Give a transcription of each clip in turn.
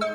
Hello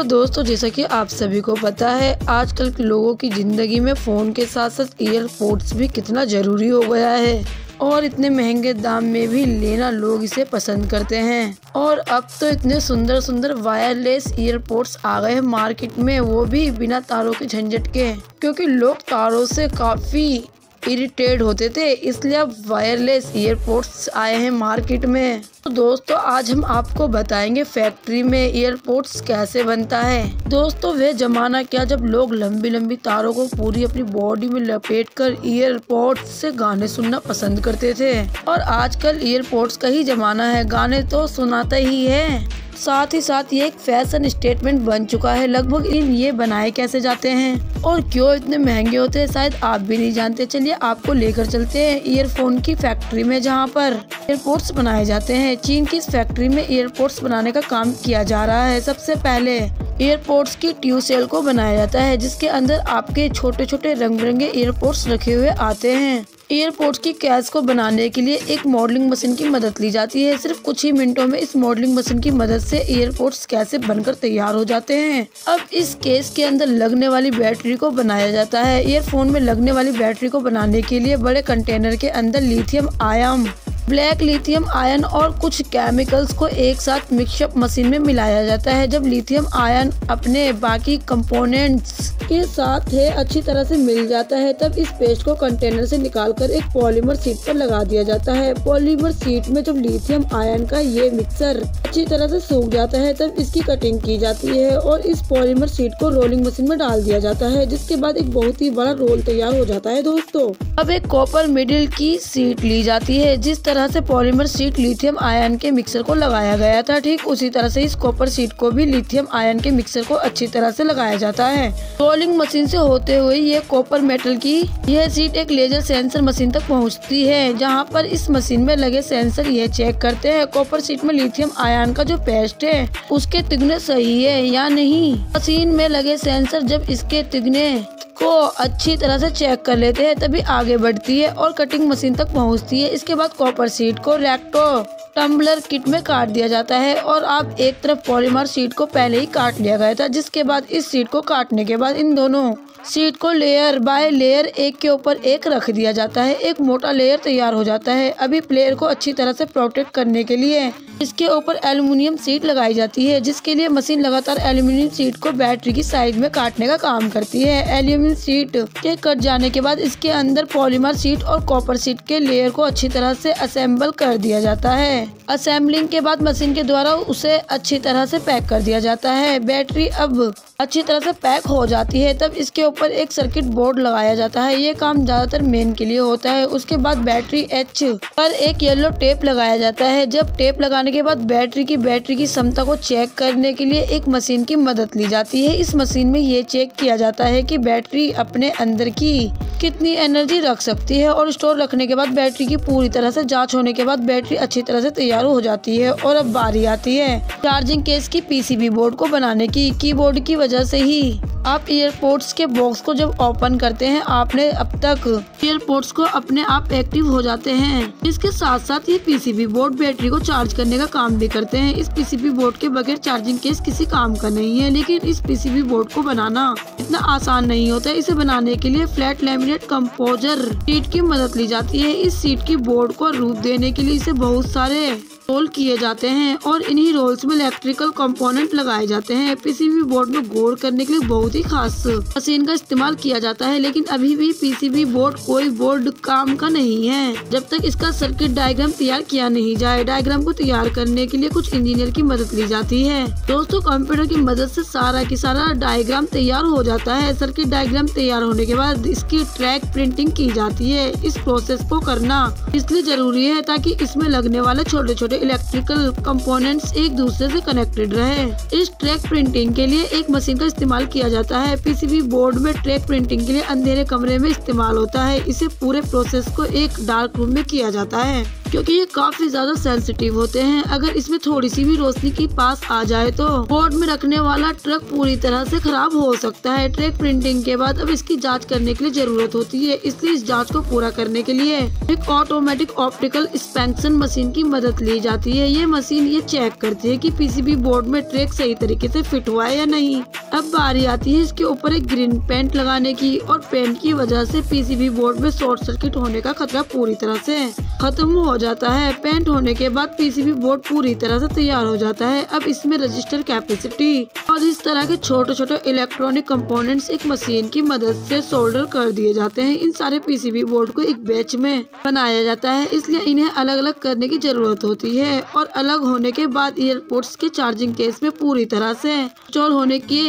दोस्तों, जैसा कि आप सभी को पता है आजकल के लोगों की ज़िंदगी में फ़ोन के साथ साथ ईयरपोड्स भी कितना ज़रूरी हो गया है और इतने महंगे दाम में भी लेना लोग इसे पसंद करते हैं। और अब तो इतने सुंदर सुंदर वायरलेस ईयरपोड्स आ गए हैं मार्केट में, वो भी बिना तारों के झंझट के, क्योंकि लोग तारों से काफ़ी इरिटेट होते थे, इसलिए अब वायरलेस ईयरपोड्स आए हैं मार्केट में। तो दोस्तों आज हम आपको बताएंगे फैक्ट्री में ईयरपोड्स कैसे बनता है। दोस्तों वह जमाना क्या जब लोग लंबी लंबी तारों को पूरी अपनी बॉडी में लपेटकर ईयरपोड्स से गाने सुनना पसंद करते थे, और आजकल ईयरपोड्स का ही जमाना है, गाने तो सुनाता ही है। साथ ही साथ ये एक फैशन स्टेटमेंट बन चुका है। लगभग ये बनाए कैसे जाते हैं और क्यों इतने महंगे होते हैं शायद आप भी नहीं जानते। चलिए आपको लेकर चलते हैं ईयरफोन की फैक्ट्री में, जहां पर ईयरपोड्स बनाए जाते हैं। चीन की इस फैक्ट्री में ईयरपोड्स बनाने का काम किया जा रहा है। सबसे पहले ईयरपोड्स की ट्यूब सेल को बनाया जाता है, जिसके अंदर आपके छोटे छोटे रंग बिरंगे ईयरपोड्स रखे हुए आते हैं। ईयरपोड्स की केस को बनाने के लिए एक मॉडलिंग मशीन की मदद ली जाती है। सिर्फ कुछ ही मिनटों में इस मॉडलिंग मशीन की मदद से ईयरपोड्स कैसे बनकर तैयार हो जाते हैं। अब इस केस के अंदर लगने वाली बैटरी को बनाया जाता है। ईयरफोन में लगने वाली बैटरी को बनाने के लिए बड़े कंटेनर के अंदर lithium ion, black lithium ion और कुछ केमिकल्स को एक साथ मिक्सअप मशीन में मिलाया जाता है। जब लिथियम आयन अपने बाकी कंपोनेंट्स के साथ अच्छी तरह से मिल जाता है, तब इस पेस्ट को कंटेनर से निकालकर एक पॉलीमर शीट पर लगा दिया जाता है। पॉलीमर शीट में जब लिथियम आयन का ये मिक्सर अच्छी तरह से सूख जाता है, तब इसकी कटिंग की जाती है और इस पॉलीमर शीट को रोलिंग मशीन में डाल दिया जाता है, जिसके बाद एक बहुत ही बड़ा रोल तैयार हो जाता है। दोस्तों अब एक कॉपर मिडिल की शीट ली जाती है। जिस तरह से पॉलीमर शीट लिथियम आयन के मिक्सर को लगाया गया था, ठीक उसी तरह से इस कॉपर शीट को भी लिथियम आयन के मिक्सर को अच्छी तरह से लगाया जाता है। रोलिंग मशीन से होते हुए ये कॉपर मेटल की यह शीट एक लेजर सेंसर मशीन तक पहुंचती है, जहां पर इस मशीन में लगे सेंसर यह चेक करते हैं कॉपर शीट में लिथियम आयन का जो पेस्ट है उसके तिगने सही है या नहीं। मशीन में लगे सेंसर जब इसके तिगने को अच्छी तरह से चेक कर लेते हैं, तभी आगे बढ़ती है और कटिंग मशीन तक पहुंचती है। इसके बाद कॉपर शीट को रेक्टो टम्बलर किट में काट दिया जाता है, और अब एक तरफ पॉलीमर शीट को पहले ही काट लिया गया था, जिसके बाद इस शीट को काटने के बाद इन दोनों शीट को लेयर बाय लेयर एक के ऊपर एक रख दिया जाता है। एक मोटा लेयर तैयार हो जाता है। अभी प्लेयर को अच्छी तरह से प्रोटेक्ट करने के लिए इसके ऊपर एल्युमिनियम शीट लगाई जाती है, जिसके लिए मशीन लगातार एल्युमिनियम शीट को बैटरी की साइड में काटने का काम करती है। एल्युमिनियम शीट के कट जाने के बाद इसके अंदर पॉलीमर शीट और कॉपर शीट के लेयर को अच्छी तरह से असेंबल कर दिया जाता है। असेंबलिंग के बाद मशीन के द्वारा उसे अच्छी तरह से पैक कर दिया जाता है। बैटरी अब अच्छी तरह से पैक हो जाती है, तब इसके ऊपर एक सर्किट बोर्ड लगाया जाता है। ये काम ज्यादातर मेन के लिए होता है। उसके बाद बैटरी एच पर एक येलो टेप लगाया जाता है। जब टेप लगाने के बाद बैटरी की क्षमता को चेक करने के लिए एक मशीन की मदद ली जाती है। इस मशीन में ये चेक किया जाता है कि बैटरी अपने अंदर की कितनी एनर्जी रख सकती है, और स्टोर रखने के बाद बैटरी की पूरी तरह से जांच होने के बाद बैटरी अच्छी तरह से तैयार हो जाती है। और अब बारी आती है चार्जिंग केस की पीसीबी बोर्ड को बनाने की। कीबोर्ड की वजह से ही आप ईयरपोड्स के बॉक्स को जब ओपन करते हैं, आपने अब तक ईयरपोड्स को अपने आप एक्टिव हो जाते हैं। इसके साथ साथ ये पीसीबी बोर्ड बैटरी को चार्ज करने का काम भी करते हैं। इस पीसीबी बोर्ड के बगैर चार्जिंग केस किसी काम का नहीं है, लेकिन इस पीसीबी बोर्ड को बनाना इतना आसान नहीं होता है। इसे बनाने के लिए फ्लैट लैमिनेट कंपोजर शीट की मदद ली जाती है। इस शीट की बोर्ड को रूप देने के लिए इसे बहुत सारे रोल किए जाते हैं, और इन्हीं रोल्स में इलेक्ट्रिकल कंपोनेंट लगाए जाते हैं। पीसीबी बोर्ड में गौर करने के लिए बहुत ही खास मशीन का इस्तेमाल किया जाता है, लेकिन अभी भी पीसीबी बोर्ड कोई बोर्ड काम का नहीं है जब तक इसका सर्किट डायग्राम तैयार किया नहीं जाए। डायग्राम को तैयार करने के लिए कुछ इंजीनियर की मदद ली जाती है। दोस्तों कंप्यूटर की मदद से सारा की सारा डायग्राम तैयार हो जाता है। सर्किट डायग्राम तैयार होने के बाद इसकी ट्रैक प्रिंटिंग की जाती है। इस प्रोसेस को करना इसलिए जरूरी है ताकि इसमें लगने वाले छोटे छोटे इलेक्ट्रिकल कंपोनेंट्स एक दूसरे से कनेक्टेड रहे। इस ट्रैक प्रिंटिंग के लिए एक मशीन का इस्तेमाल किया जाता है। पीसीबी बोर्ड में ट्रैक प्रिंटिंग के लिए अंधेरे कमरे में इस्तेमाल होता है। इसे पूरे प्रोसेस को एक डार्क रूम में किया जाता है। क्योंकि ये काफी ज्यादा सेंसिटिव होते हैं। अगर इसमें थोड़ी सी भी रोशनी की पास आ जाए तो बोर्ड में रखने वाला ट्रक पूरी तरह से खराब हो सकता है। ट्रैक प्रिंटिंग के बाद अब इसकी जांच करने के लिए जरूरत होती है, इसलिए इस जांच को पूरा करने के लिए एक ऑटोमेटिक ऑप्टिकल इंस्पेक्शन मशीन की मदद ली जाती है। ये मशीन ये चेक करती है कि पीसीबी बोर्ड में ट्रैक सही तरीके से फिट हुआ है या नहीं। अब बारी आती है इसके ऊपर एक ग्रीन पेंट लगाने की, और पेंट की वजह से पीसीबी बोर्ड में शॉर्ट सर्किट होने का खतरा पूरी तरह से खत्म हो जाता है। पेंट होने के बाद पीसीबी बोर्ड पूरी तरह से तैयार हो जाता है। अब इसमें रजिस्टर कैपेसिटी और इस तरह के छोटे छोटे इलेक्ट्रॉनिक कंपोनेंट्स एक मशीन की मदद से सोल्डर कर दिए जाते हैं। इन सारे पीसीबी बोर्ड को एक बैच में बनाया जाता है, इसलिए इन्हें अलग अलग करने की जरूरत होती है। और अलग होने के बाद ईयरपोड्स के चार्जिंग केस में पूरी तरह से इंस्टॉल होने के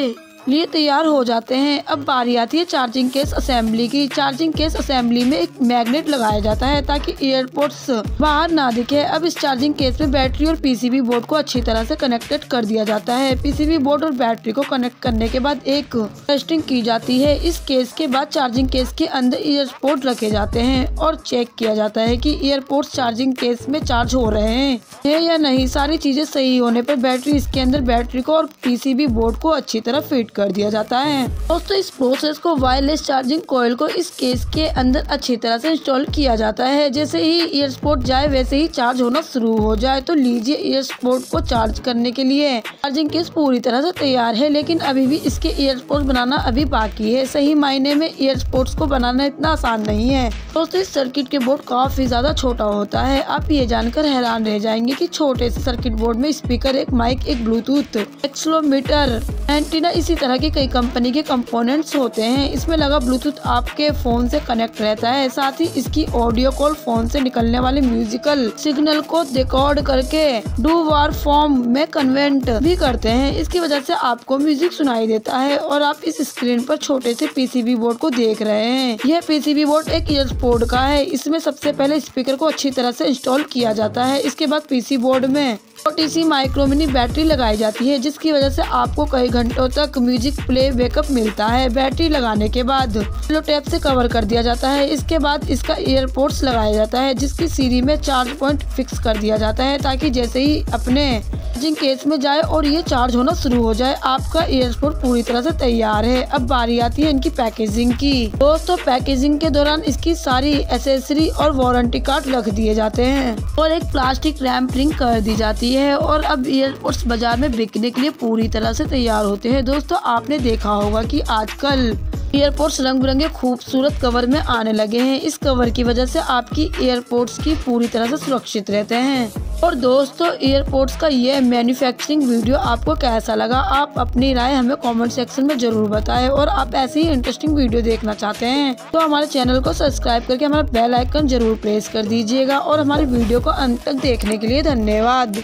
लिए तैयार हो जाते हैं। अब बारी आती है चार्जिंग केस असेंबली की। चार्जिंग केस असेंबली में एक मैग्नेट लगाया जाता है ताकि ईयरपोड्स बाहर ना दिखे। अब इस चार्जिंग केस में बैटरी और पीसीबी बोर्ड को अच्छी तरह से कनेक्टेड कर दिया जाता है। पीसीबी बोर्ड और बैटरी को कनेक्ट करने के बाद एक टेस्टिंग की जाती है। इस केस के बाद चार्जिंग केस के अंदर ईयरपोड रखे जाते हैं और चेक किया जाता है कि ईयरपोड्स चार्जिंग केस में चार्ज हो रहे हैं या नहीं। सारी चीजें सही होने पर बैटरी इसके अंदर बैटरी को और पीसीबी बोर्ड को अच्छी तरह फिट कर दिया जाता है। दोस्तों इस प्रोसेस को वायरलेस चार्जिंग कॉइल को इस केस के अंदर अच्छी तरह से इंस्टॉल किया जाता है। जैसे ही ईयरपोड जाए वैसे ही चार्ज होना शुरू हो जाए तो लीजिए ईयरपोड को चार्ज करने के लिए चार्जिंग केस पूरी तरह से तैयार है। लेकिन अभी भी इसके ईयरपोड बनाना अभी बाकी है। सही मायने में ईयरपोड्स को बनाना इतना आसान नहीं है। दोस्तों इस सर्किट के बोर्ड काफी ज्यादा छोटा होता है। आप ये जानकर हैरान रह जाएंगे कि छोटे से सर्किट बोर्ड में स्पीकर, एक माइक, एक ब्लूटूथ, एक्सेलेरोमीटर, एंटीना, इसी तरह के कई कंपनी के कंपोनेंट्स होते हैं। इसमें लगा ब्लूटूथ आपके फोन से कनेक्ट रहता है। साथ ही इसकी ऑडियो कॉल फोन से निकलने वाले म्यूजिकल सिग्नल को रिकॉर्ड करके डू-वार फॉर्म में कन्वर्ट भी करते हैं। इसकी वजह से आपको म्यूजिक सुनाई देता है और आप इस स्क्रीन पर छोटे से पीसीबी बोर्ड को देख रहे हैं। यह पीसीबी बोर्ड एक ईयरपोड का है। इसमें सबसे पहले स्पीकर को अच्छी तरह से इंस्टॉल किया जाता है। इसके बाद पीसी बोर्ड में छोटी सी माइक्रो मिनी बैटरी लगाई जाती है, जिसकी वजह से आपको कई घंटों तक म्यूजिक प्ले बैकअप मिलता है। बैटरी लगाने के बाद सेलो टेप से कवर कर दिया जाता है। इसके बाद इसका ईयरपोड्स लगाया जाता है, जिसकी सीरी में चार्ज पॉइंट फिक्स कर दिया जाता है ताकि जैसे ही अपने चार्जिंग केस में जाए और ये चार्ज होना शुरू हो जाए, आपका ईयरपोड पूरी तरह से तैयार है। अब बारी आती है इनकी पैकेजिंग की। दोस्तों पैकेजिंग के दौरान इसकी सारी एसेसरी और वारंटी कार्ड रख दिए जाते हैं और एक प्लास्टिक रैपिंग कर दी जाती है और अब ईयरपोड्स बाजार में बिकने के लिए पूरी तरह से तैयार होते हैं। दोस्तों आपने देखा होगा कि आजकल ईयरपोड्स रंग बिरंगे खूबसूरत कवर में आने लगे हैं। इस कवर की वजह से आपकी ईयरपोड्स की पूरी तरह से सुरक्षित रहते हैं। और दोस्तों ईयरपोड्स का यह मैन्युफैक्चरिंग वीडियो आपको कैसा लगा, आप अपनी राय हमें कमेंट सेक्शन में जरूर बताएं। और आप ऐसे ही इंटरेस्टिंग वीडियो देखना चाहते हैं तो हमारे चैनल को सब्सक्राइब करके हमारा बेल आइकन जरूर प्रेस कर दीजिएगा। और हमारी वीडियो को अंत तक देखने के लिए धन्यवाद।